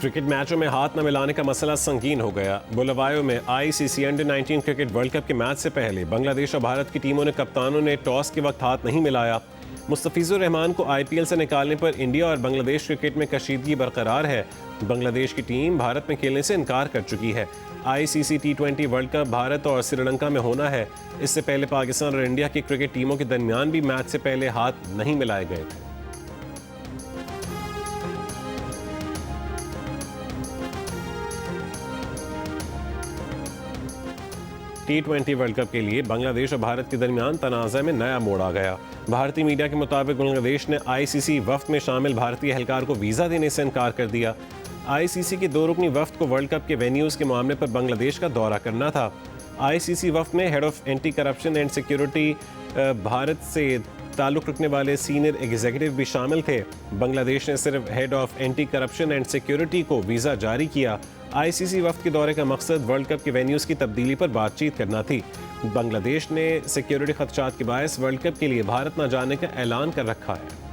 Cricket मैचों में हाथ न मिलाने का मसला संगीन हो गया। बुलवायो में ICC under 19 cricket world cup के मैच से पहले बांग्लादेश और भारत की टीमों ने कप्तानों ने टॉस के वक्त हाथ नहीं मिलाया। मुस्तफिजुर रहमान को आईपीएल से निकालने पर इंडिया और बांग्लादेश क्रिकेट में कशीदगी बरकरार है। बांग्लादेश की टीम भारत में खेलने से इनकार कर चुकी है। ICC T20 world cup Bharat और श्रीलंका में होना है। इससे पहले पाकिस्तान और इंडिया की क्रिकेट टीमों के दरमियान भी मैच से पहले हाथ नहीं मिलाए गए थे। T20 वर्ल्ड कप के लिए बांग्लादेश और भारत के दरमियान तनाज़ा में नया मोड़ आ गया। भारतीय मीडिया के मुताबिक बांग्लादेश ने आईसीसी वफ्द में शामिल भारतीय एहलकार को वीज़ा देने से इनकार कर दिया। आईसीसी के 2 रुकनी वफ्द को वर्ल्ड कप के वेन्यूज़ के मामले पर बांग्लादेश का दौरा करना था। आईसीसी वफ्द में head of anti corruption and security Bharat से ताल्लुक़ रखने वाले सीनियर एग्जीक्यूटिव भी शामिल थे। बांग्लादेश ने सिर्फ head of anti corruption and security को वीज़ा जारी किया। आईसीसी वफ्द के दौरे का मकसद वर्ल्ड कप के वेन्यूज़ की तब्दीली पर बातचीत करना थी। बांग्लादेश ने सिक्योरिटी खदशात के बायस वर्ल्ड कप के लिए भारत न जाने का ऐलान कर रखा है।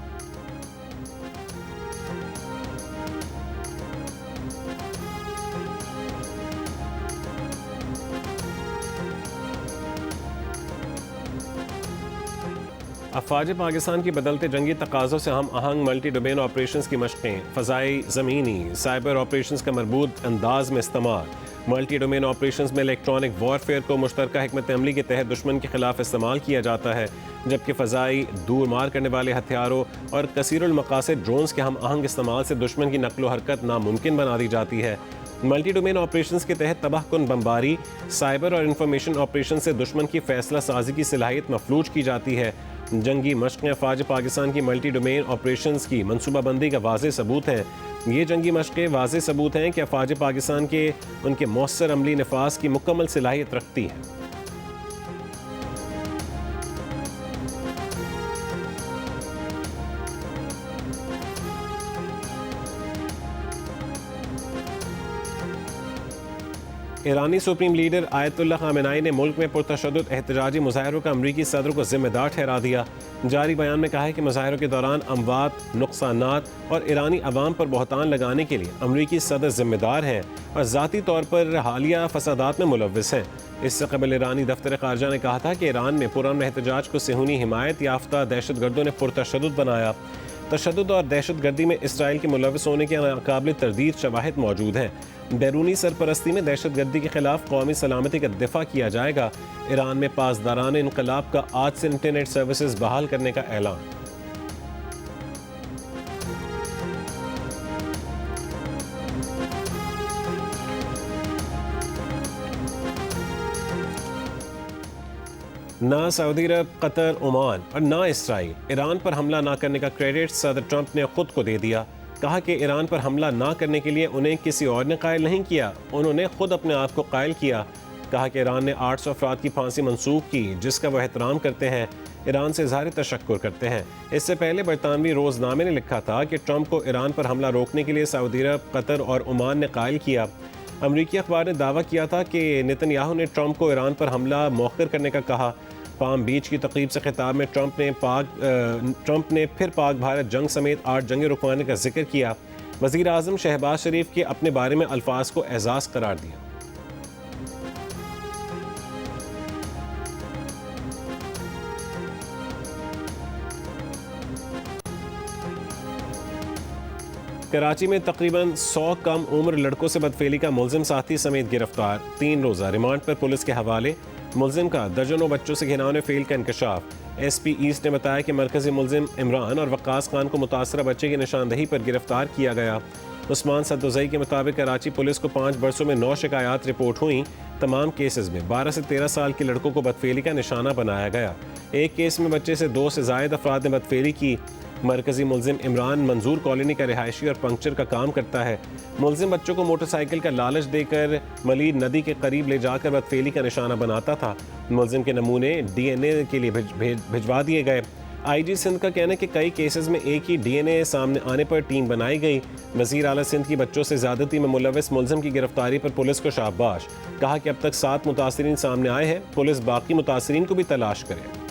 अफवाज पाकिस्तान की बदलते जंगी तकाज़ों से हम आहंग मल्टी डोमेन ऑपरेशंस की मशक़ें, फ़ज़ाई, ज़मीनी, साइबर ऑपरेशंस का मरबूत अंदाज में इस्तेमाल। मल्टी डोमेन ऑपरेशंस में इलेक्ट्रॉनिक वॉरफेयर को मुश्तरका हिकमत अमली के तहत दुश्मन के खिलाफ इस्तेमाल किया जाता है, जबकि फ़ज़ाई, दूर मार करने वाले हथियारों और कसीरुल मकासद ड्रोन्स के हम आहंग इस्तेमाल से दुश्मन की नकलो हरकत नामुमकिन बना दी जाती है। मल्टी डोमेन ऑपरेशंस के तहत तबाहकुन बमबारी, साइबर और इंफॉर्मेशन ऑपरेशन से दुश्मन की फ़ैसला साजी की सलाहियत मफलूज की जाती है। जंगी मशक़ें अफ़वाज पाकिस्तान की मल्टी डोमेन ऑपरेशंस की मनसूबाबंदी का वाज़ेह सबूत हैं। ये जंगी मशक़ें वाज़ेह सबूत हैं कि अफ़वाज पाकिस्तान के उनके मौसर अमली नफाज की मुकम्मल सलाहियत रखती है। ईरानी सुप्रीम लीडर आयतुल्लाह ख़ामेनी ने मुल्क में पुरतशद्दुद एहतजाजी मुज़ाहरों का अमरीकी सदर को ज़िम्मेदार ठहरा दिया। जारी बयान में कहा है कि मुज़ाहरों के दौरान अमवात, नुकसानात और ईरानी अवाम पर बहतान लगाने के लिए अमरीकी सदर ज़िम्मेदार हैं और ज़ाती तौर पर हालिया फसादात में मुलव्विस हैं। इससे कबल ईरानी दफ्तर ख़ारजा ने कहा था कि ईरान में पुरअमन एहतजाज को सेहूनी हिमायत याफ्ता दहशतगर्दों ने पुरतशद्दुद बनाया। तशद्दुद और दहशतगर्दी में इसराइल के मुलव्विस होने के नाकाबिल तरदीद शवाहिद मौजूद हैं। बैरूनी सरपरस्ती में दहशतगर्दी के खिलाफ कौमी सलामती का दिफा किया जाएगा। ईरान में पासदारान इनकलाब का आज से इंटरनेट सर्विसेज बहाल करने का ऐलान। ना सऊदी अरब, कतर, ओमान और ना इसराइल ईरान पर हमला ना करने का क्रेडिट सदर ट्रंप ने खुद को दे दिया। कहा कि ईरान पर हमला ना करने के लिए उन्हें किसी और ने कायल नहीं किया, उन्होंने खुद अपने आप को कायल किया। कहा कि ईरान ने 800 अफराद की फांसी मंसूख की, जिसका वह एहतराम करते हैं, ईरान से इज़हार तशक्कुर करते हैं। इससे पहले बरतानवी रोज़नामे ने लिखा था कि ट्रंप को ईरान पर हमला रोकने के लिए सऊदी अरब, कतर और ओमान ने कायल किया। अमरीकी अखबार ने दावा किया था कि नेतन्याहू ने ट्रंप को ईरान पर हमला मौखर करने का कहा। पाम बीच की तकरीब से खिताब में ट्रंप ने फिर पाक भारत जंग समेत 8 जंगें रुकवाने का जिक्र किया। वज़ीर आज़म शहबाज शरीफ के अपने बारे में अल्फाज को एजाज़ करार दिया। कराची में तकरीबन 100 कम उम्र लड़कों से बदफेली का मुलजिम साथी समेत गिरफ्तार, 3 रोज़ा रिमांड पर पुलिस के हवाले। मुलजिम का दर्जनों बच्चों से घिनौने फेल का इंकशाफ। एसपी ईस्ट ने बताया कि मरकजी मुलजिम इमरान और वक्कास खान को मुतासरा बच्चे की निशानदही पर गिरफ्तार किया गया। उस्मान सद्दुज़ई के मुताबिक कराची पुलिस को 5 बरसों में 9 शिकायत रिपोर्ट हुई। तमाम केसेस में 12 से 13 साल के लड़कों को बदफेली का निशाना बनाया गया। एक केस में बच्चे से 2 से ज़ायद अफराद ने बदफेली की। मरकजी मुलजिम इमरान मंजूर कॉलोनी का रिहायशी और पंक्चर का काम करता है। मुलजिम बच्चों को मोटरसाइकिल का लालच देकर मलीद नदी के करीब ले जाकर बदफेली का निशाना बनाता था। मुलजिम के नमूने DNA के लिए भिजवा दिए गए। IG सिंध का कहना है कि कई केसेस में एक ही DNA सामने आने पर टीम बनाई गई। वज़ीर आला सिंध की बच्चों से ज़्यादती में मुलव्विस मुलजिम की गिरफ्तारी पर पुलिस को शाबाश। कहा कि अब तक 7 मुतासरीन सामने आए हैं, पुलिस बाकी मुतासरीन को भी तलाश करे।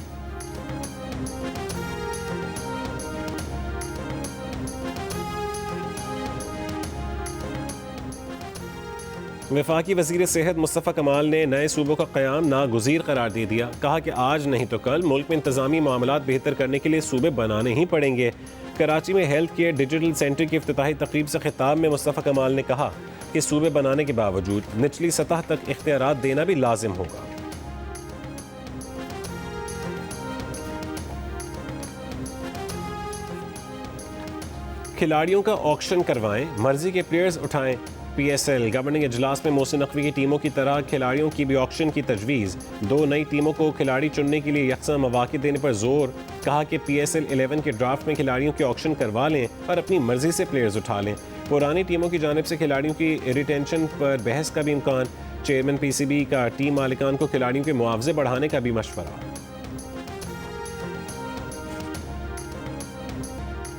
वफाकी वज़ीर सेहत मुस्तफ़ा कमाल ने नए सूबों का क़याम नागुज़ीर करार दे दिया। कहा कि आज नहीं तो कल मुल्क में इंतज़ामी मामलात बेहतर करने के लिए सूबे बनाने ही पड़ेंगे। कराची में हेल्थ केयर डिजिटल सेंटर की इफ्तिताही तकरीब से खिताब में मुस्तफ़ा कमाल ने कहा कि सूबे बनाने के बावजूद निचली सतह तक इख्तियारात देना भी लाजिम होगा। खिलाड़ियों का ऑक्शन करवाएं, मर्जी के प्लेयर्स उठाएं। PSL गवर्निंग इजलास में मोहसिन नकवी की टीमों की तरह खिलाड़ियों की भी ऑक्शन की तजवीज़। 2 नई टीमों को खिलाड़ी चुनने के लिए यकसा मौक़े देने पर जोर। कहा कि PSL 11 के ड्राफ्ट में खिलाड़ियों के ऑक्शन करवा लें और अपनी मर्जी से प्लेयर्स उठा लें। पुरानी टीमों की जानिब से खिलाड़ियों की रिटेंशन पर बहस का भी इम्कान। चेयरमैन PCB का टीम मालिकान को खिलाड़ियों के मुआवजे बढ़ाने का भी मशवरा।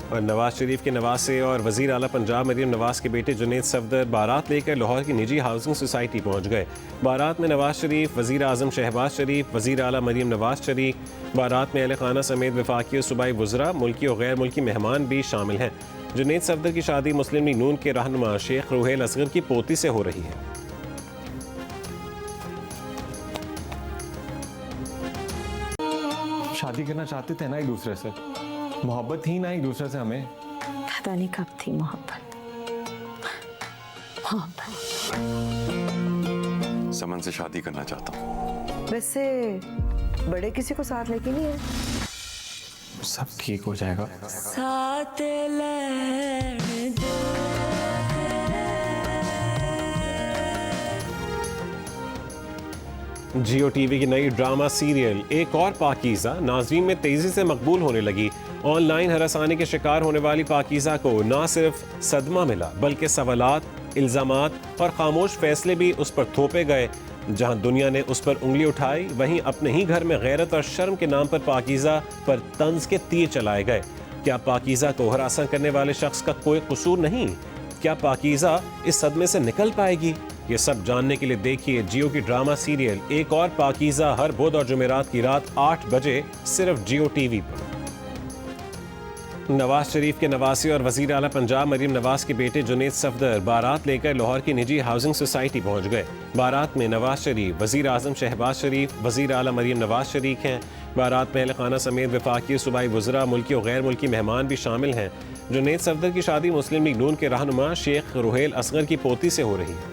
और नवाज शरीफ के नवासे और वज़ीर आला पंजाब मरीम नवाज के बेटे जुनैद सफदर बारात लेकर लाहौर की निजी हाउसिंग सोसाइटी पहुंच गए। बारात में नवाज शरीफ, वज़ीर आज़म शहबाज शरीफ, वज़ीर आला मरीम नवाज शरीफ, बारात में अहले खाना समेत वफाकी और सूबाई वज़रा, मुल्की और गैर मुल्की मेहमान भी शामिल हैं। जुनैद सफदर की शादी मुस्लिम लीग नून के रहनुमा शेख रुहेल असगर की पोती से हो रही है। शादी करना चाहते थे ना एक दूसरे से, मोहब्बत थी ना एक दूसरे से हमें। पता नहीं कब थी मोहब्बत। समन से शादी करना चाहता हूँ। वैसे बड़े किसी को साथ लेके नहीं है। सब ठीक हो जाएगा। साथ जियो टीवी की नई ड्रामा सीरियल एक और पाकीज़ा नाज़रीन में तेज़ी से मकबूल होने लगी। ऑनलाइन हरासानी के शिकार होने वाली पाकीज़ा को न सिर्फ सदमा मिला बल्कि सवालात, इल्ज़ामात और खामोश फैसले भी उस पर थोपे गए। जहां दुनिया ने उस पर उंगली उठाई, वहीं अपने ही घर में गैरत और शर्म के नाम पर पाकीज़ा पर तंज के तीर चलाए गए। क्या पाकीज़ा को हरासा करने वाले शख्स का कोई कसूर नहीं? क्या पाकीज़ा इस सदमे से निकल पाएगी? ये सब जानने के लिए देखिए जियो की ड्रामा सीरियल एक और पाकीज़ा हर बुध और जुमेरात की रात 8 बजे सिर्फ जियो टीवी पर। नवाज शरीफ के नवासे और वज़ीर आला पंजाब मरीम नवाज के बेटे जुनैद सफदर बारात लेकर लाहौर की निजी हाउसिंग सोसाइटी पहुंच गए। बारात में नवाज शरीफ, वज़ीर आज़म शहबाज शरीफ, वज़ीर आला मरीम नवाज शरीक हैं। बारात में अहले खाना समेत वफाकी सूबाई वज़रा, मुल्की और गैर मुल्की मेहमान भी शामिल हैं। जुनैद सफदर की शादी मुस्लिम लीग नून के रहनुमा शेख रुहेल असगर की पोती से हो रही है।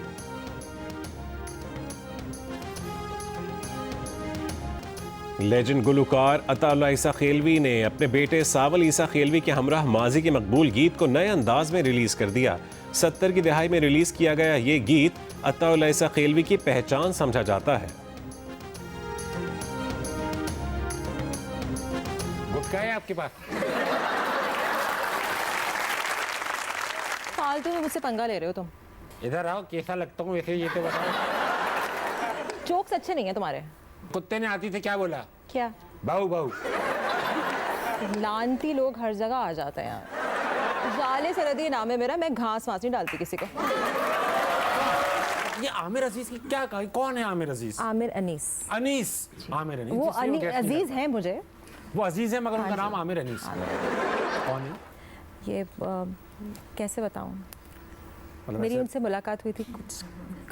लेजेंड गुलकार अताउल्लाह ईसा खेलवी ने अपने बेटे सावल ईसा खेलवी के हमरा माजी के मकबूल गीत को नए अंदाज में रिलीज कर दिया। 70 की दहाई में रिलीज किया गया ये गीत अताउल्लाह ईसा खेलवी की पहचान समझा जाता है। गुटखा है आपके पास? फालतू में मुझसे पंगा ले रहे हो तुम। इधर आओ, कैसा लगता हूँ वैसे ये तो बताओ। जोक्स अच्छे नहीं है तुम्हारे। कुत्ते ने आती थे क्या बोला? क्या? बाऊ बाऊ। लानती लोग हर जगह आ जाते हैं यार। जाले सरदी नाम है मेरा, मैं घास वास नहीं डालती किसी को। ये आमिर अजीज की क्या कही? कौन है आमिर अजीज? आमिर अनीस। अनीस। आमिर अनीस। वो जिससे गेस्ट नहीं अजीज करते। हैं मुझे। वो अजीज है मगर उनका हाँ जी। नाम आमिर अनीस है। कौन है? ये कैसे बताऊं? मतलब मेरी ऐसे- उनसे मुलाकात हुई थी कुछ,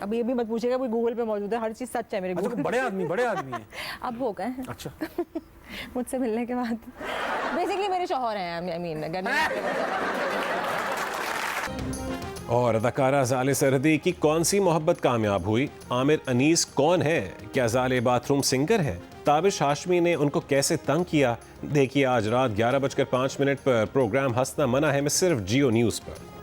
अभी अभी मत पूछिएगा, कोई गूगल पे मौजूद है, हर चीज़ सच है मेरे अच्छा, गूगल। बड़े आदमी है। अब हो गए हैं अच्छा। मुझसे मिलने के बाद। बेसिकली मेरे शौहर हैं, आई मीन और अदाकारा ज़ाले सरदी की कौन सी मोहब्बत कामयाब हुई? आमिर अनीस कौन है? क्या ज़ाले बाथरूम सिंगर है? ताबिश हाशमी ने उनको कैसे तंग किया? देखिए आज रात 11:05 पर प्रोग्राम हंसना मना है में सिर्फ जियो न्यूज़ पर।